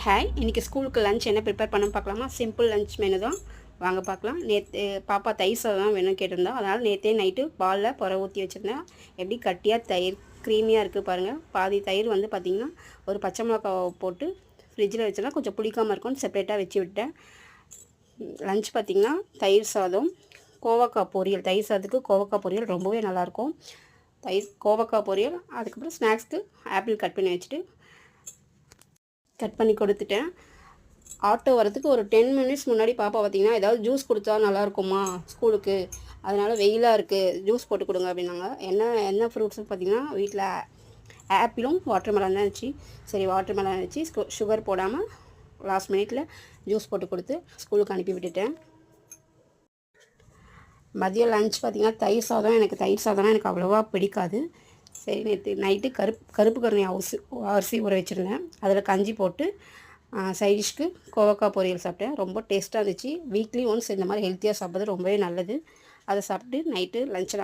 Hi, இன்றைக்கி ஸ்கூலுக்கு lunch என்ன ப்ரிப்பேர் பண்ண பார்க்கலாமா? சிம்பிள் லஞ்ச் மெனு தான். வாங்க பார்க்கலாம். நேற்று பாப்பா தயிர் சாதம் தான் வேணும்னு கேட்டிருந்தா, அதனால் நேற்றே நைட்டு பாலில் புற ஊற்றி வச்சுருந்தேன். எப்படி கட்டியாக தயிர் க்ரீமியாக இருக்குது பாருங்கள். பாதி தயிர் வந்து பார்த்திங்கன்னா ஒரு பச்சை மிளகாவை போட்டு ஃப்ரிட்ஜில் வச்சுருந்தா கொஞ்சம் புளிக்காமல் இருக்கும்னு செப்பரேட்டாக வச்சு விட்டேன். லஞ்ச் பார்த்திங்கன்னா தயிர் சாதம், கோவக்காய் பொரியல். தயிர் சாதத்துக்கு கோவக்காய் பொரியல் ரொம்பவே நல்லாயிருக்கும். கோவக்காய் பொரியல், அதுக்கப்புறம் ஸ்நாக்ஸ்க்கு ஆப்பிள் கட் பண்ணி கொடுத்துட்டேன். ஆட்டோ வரதுக்கு ஒரு 10 மினிட்ஸ் முன்னாடி பாப்பா பார்த்திங்கன்னா ஏதாவது ஜூஸ் கொடுத்தா நல்லாயிருக்குமா ஸ்கூலுக்கு, அதனால் வெயிலாக இருக்குது ஜூஸ் போட்டு கொடுங்க அப்படின்னாங்க. என்ன ஃப்ரூட்ஸ்னு பார்த்திங்கன்னா வீட்டில் ஆப்பிளும் வாட்டர் மெலன் தான் இருந்துச்சு. சரி, வாட்டர் மெலன் இருந்துச்சு, சுகர் போடாமல் லாஸ்ட் மினிட்ல ஜூஸ் போட்டு கொடுத்து ஸ்கூலுக்கு அனுப்பி விட்டுட்டேன். மதியம் லஞ்ச் பார்த்திங்கன்னா தயிர் சாதம்னா எனக்கு அவ்வளோவா பிடிக்காது. சரி, நேற்று நைட்டு கருப்பு கருணை அரிசி ஊற வச்சுருந்தேன். அதில் கஞ்சி போட்டு சைடிஷ்க்கு கோவக்காய் பொரியல் சாப்பிட்டேன். ரொம்ப டேஸ்ட்டாக இருந்துச்சு. வீக்லி ஒன்ஸ் இந்த மாதிரி ஹெல்த்தியாக சாப்பிட்றது ரொம்பவே நல்லது. அதை சாப்பிட்டு நைட்டு லஞ்ச்